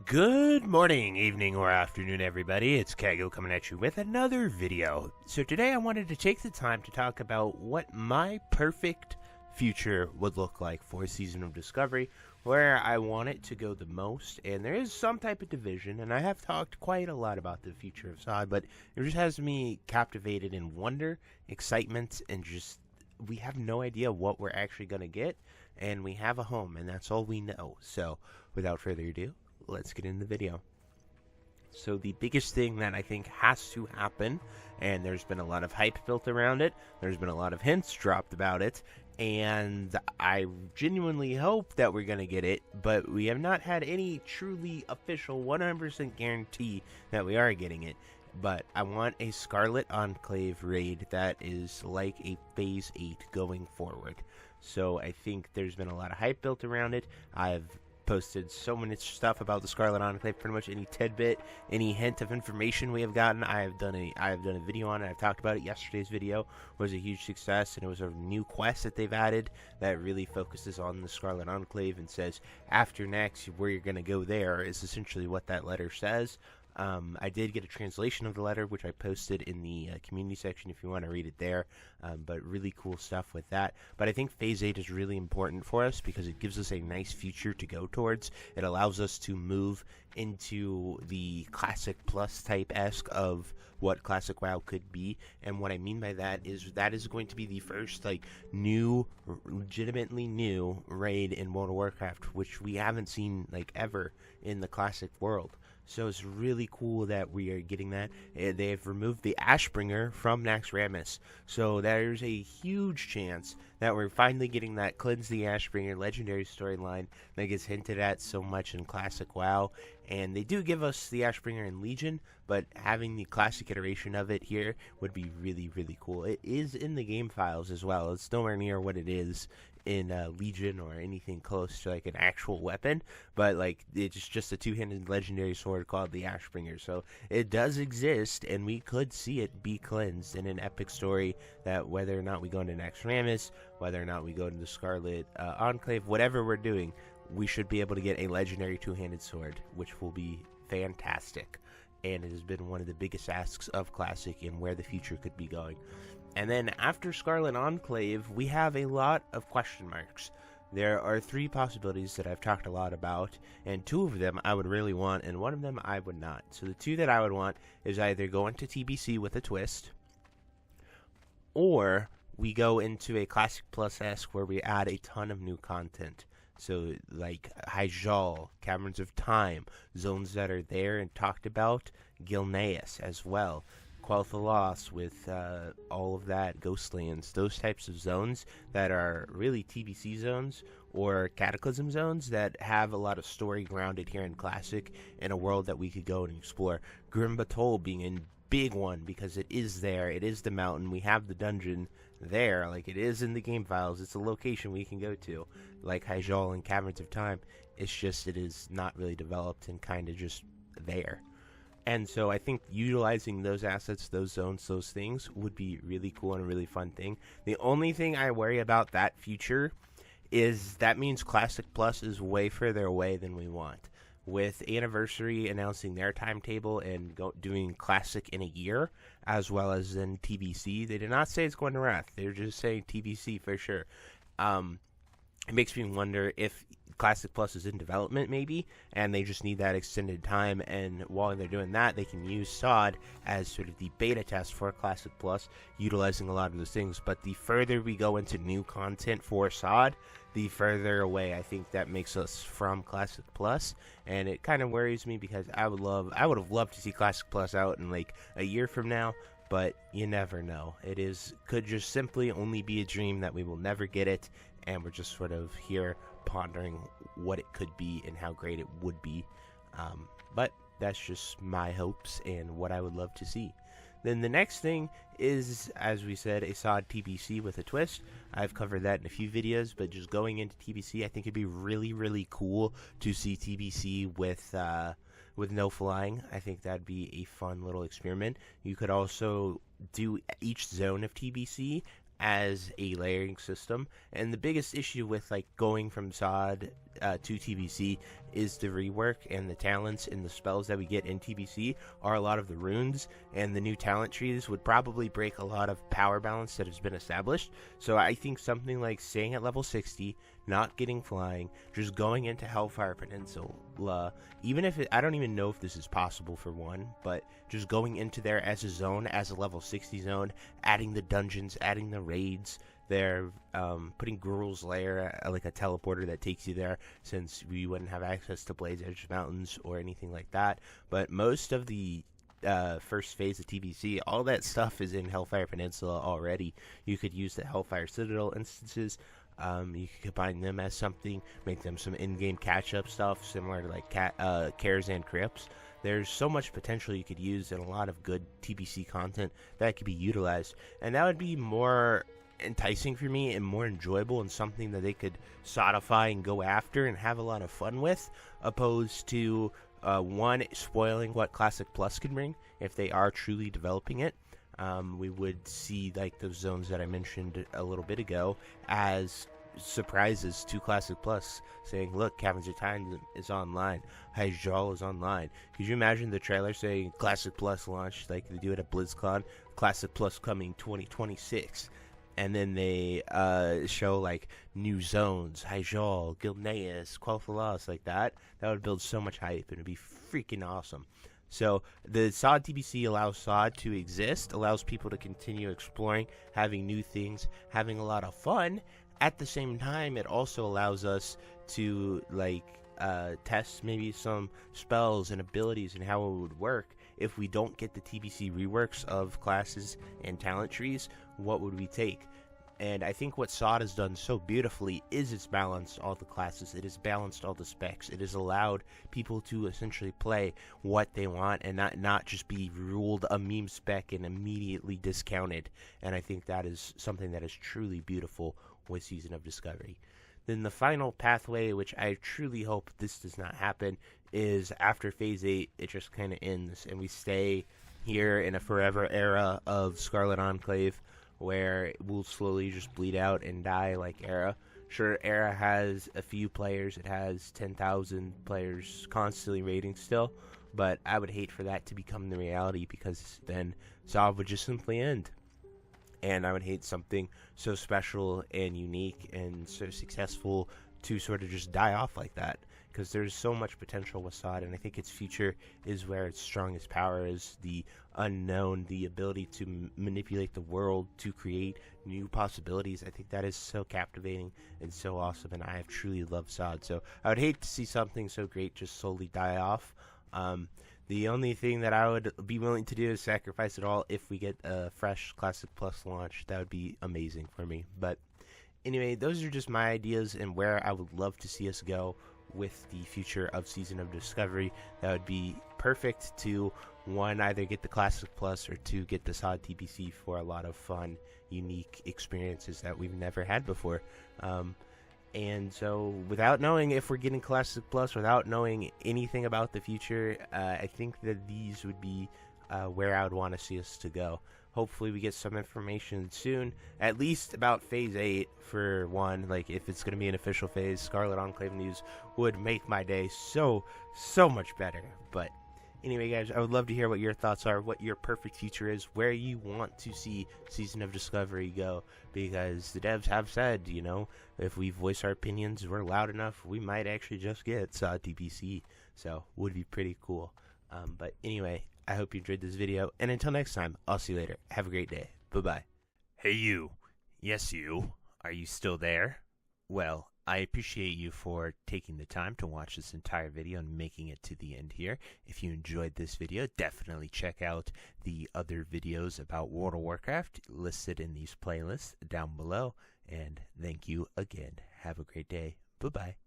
Good morning, evening, or afternoon, everybody. It's Kaghoe coming at you with another video. So today I wanted to take the time to talk about what my perfect future would look like for Season of Discovery, where I want it to go the most. And there is some type of division, and I have talked quite a lot about the future of SoD, but it just has me captivated in wonder, excitement, and just we have no idea what we're actually going to get, and we have a home, and that's all we know. So without further ado, let's get into the video. So the biggest thing that I think has to happen, and there's been a lot of hype built around it, there's been a lot of hints dropped about it, and I genuinely hope that we're going to get it, but we have not had any truly official 100% guarantee that we are getting it. But I want a Scarlet Enclave raid that is like a Phase 8 going forward. So I think there's been a lot of hype built around it. I've posted so much stuff about the Scarlet Enclave. Pretty much any tidbit, any hint of information we have gotten, I have done a video on it. I've talked about it. Yesterday's video was a huge success, and it was a new quest that they've added that really focuses on the Scarlet Enclave and says after next where you're gonna go there is essentially what that letter says. I did get a translation of the letter, which I posted in the community section if you want to read it there, but really cool stuff with that. But I think Phase 8 is really important for us because it gives us a nice future to go towards. It allows us to move into the Classic Plus type-esque of what Classic WoW could be, and what I mean by that is going to be the first new, legitimately new raid in World of Warcraft, which we haven't seen ever in the Classic world. So it's really cool that we are getting that. They have removed the ASHBRINGER from Naxxramas. So there's a huge chance that we're finally getting that Cleanse the ASHBRINGER legendary storyline that gets hinted at so much in Classic WoW. And they do give us the ASHBRINGER in Legion, but having the classic iteration of it here would be really, really cool. It is in the game files as well. It's nowhere near what it is in Legion or anything close to an actual weapon, but it's just a two-handed legendary sword called the ASHBRINGER. So it does exist, and we could see it be cleansed in an epic story that whether or not we go into Naxxramas, whether or not we go into the Scarlet Enclave, whatever we're doing, we should be able to get a legendary two-handed sword, which will be fantastic. And it has been one of the biggest asks of Classic and where the future could be going. And then after Scarlet Enclave, we have a lot of question marks. There are three possibilities that I've talked a lot about, and two of them I would really want, and one of them I would not. So the two that I would want is either go into TBC with a twist, or we go into a Classic Plus-esque where we add a ton of new content. So like Hyjal, Caverns of Time, zones that are there and talked about, Gilneas as well. Quel'Thalas with all of that, Ghostlands, those types of zones that are really TBC zones or Cataclysm zones that have a lot of story grounded here in Classic in a world that we could go and explore. Grim Batol being a big one because it is there, it is the mountain, we have the dungeon there, it is in the game files, it's a location we can go to, like Hyjal and Caverns of Time. It's just it is not really developed and kind of just there. And so I think utilizing those assets, those zones, those things would be really cool and a really fun thing. The only thing I worry about that future is that means Classic Plus is way further away than we want. With Anniversary announcing their timetable and doing Classic in a year, as well as in TBC, they did not say it's going to Wrath. They're just saying TBC for sure. It makes me wonder if Classic Plus is in development maybe, and they just need that extended time, and while they're doing that, they can use SoD as sort of the beta test for Classic Plus, utilizing a lot of those things. But the further we go into new content for SoD, the further away I think that makes us from Classic Plus, and it kind of worries me because I would have loved to see Classic Plus out in a year from now, but you never know. Could just simply only be a dream that we will never get it, and we're just sort of here pondering what it could be and how great it would be. But that's just my hopes and what I would love to see. Then the next thing is, as we said, a SoD TBC with a twist. I've covered that in a few videos, but just going into TBC, I think it'd be really, really cool to see TBC with no flying. I think that'd be a fun little experiment. You could also do each zone of TBC as a layering system, and the biggest issue with going from SoD to TBC is the rework, and the talents and the spells that we get in TBC are a lot of the runes, and the new talent trees would probably break a lot of power balance that has been established. So I think something like staying at level 60, not getting flying, just going into Hellfire Peninsula, even if I don't even know if this is possible for one, but just going into there as a zone, as a level 60 zone, adding the dungeons, adding the raids. They're putting Gruul's Lair, like a teleporter that takes you there, since we wouldn't have access to Blade's Edge Mountains or anything like that. But most of the first phase of TBC, all that stuff is in Hellfire Peninsula already. You could use the Hellfire Citadel instances. You could combine them as something, make them some in-game catch-up stuff, similar to like Cares and Crypts. There's so much potential you could use and a lot of good TBC content that could be utilized. And that would be more enticing for me and more enjoyable and something that they could SoDify and go after and have a lot of fun with, opposed to one, spoiling what Classic Plus can bring if they are truly developing it. We would see like those zones that I mentioned a little bit ago as surprises to Classic Plus, saying, look, Caverns of Time is online, Hyjal is online. Could you imagine the trailer saying Classic Plus launch like they do it at BlizzCon, Classic Plus coming 2026? And then they show like new zones, Hyjal, Gilneas, Quel'Thalas, like that. That would build so much hype, and it'd be freaking awesome. So the SoD TBC allows SoD to exist, allows people to continue exploring, having new things, having a lot of fun. At the same time, it also allows us to like test maybe some spells and abilities and how it would work. If we don't get the TBC reworks of classes and talent trees, what would we take? And I think what SoD has done so beautifully is it's balanced all the classes, it has balanced all the specs, it has allowed people to essentially play what they want and not just be ruled a meme spec and immediately discounted. And I think that is something that is truly beautiful with Season of Discovery. Then the final pathway, which I truly hope this does not happen, is after Phase 8, it just kind of ends, and we stay here in a forever era of Scarlet Enclave, where we'll slowly just bleed out and die like Era. Sure, Era has a few players, it has 10,000 players constantly raiding still, but I would hate for that to become the reality, because then SoD would just simply end. And I would hate something so special and unique and so successful to sort of just die off like that, because there's so much potential with SoD, and I think its future is where its strongest power is, the unknown, the ability to manipulate the world to create new possibilities. I think that is so captivating and so awesome, and I have truly loved SoD. So I would hate to see something so great just slowly die off. The only thing that I would be willing to do is sacrifice it all if we get a fresh Classic Plus launch. That would be amazing for me. But anyway, those are just my ideas and where I would love to see us go with the future of Season of Discovery. That would be perfect to, one, either get the Classic Plus, or two, get the SoD TBC for a lot of fun, unique experiences that we've never had before. And so, without knowing if we're getting Classic Plus, without knowing anything about the future, I think that these would be where I would want to see us to go. Hopefully we get some information soon, at least about Phase 8 for one. Like, if it's going to be an official phase, Scarlet Enclave news would make my day so much better. But anyway, guys, I would love to hear what your thoughts are, what your perfect future is, where you want to see Season of Discovery go, because the devs have said, you know, if we voice our opinions, we're loud enough, we might actually just get SoD TBC, so would be pretty cool. But anyway, I hope you enjoyed this video, and until next time, I'll see you later. Have a great day. Bye-bye. Hey you. Yes you. Are you still there? Well, I appreciate you for taking the time to watch this entire video and making it to the end here. If you enjoyed this video, definitely check out the other videos about World of Warcraft listed in these playlists down below. And thank you again. Have a great day. Bye-bye.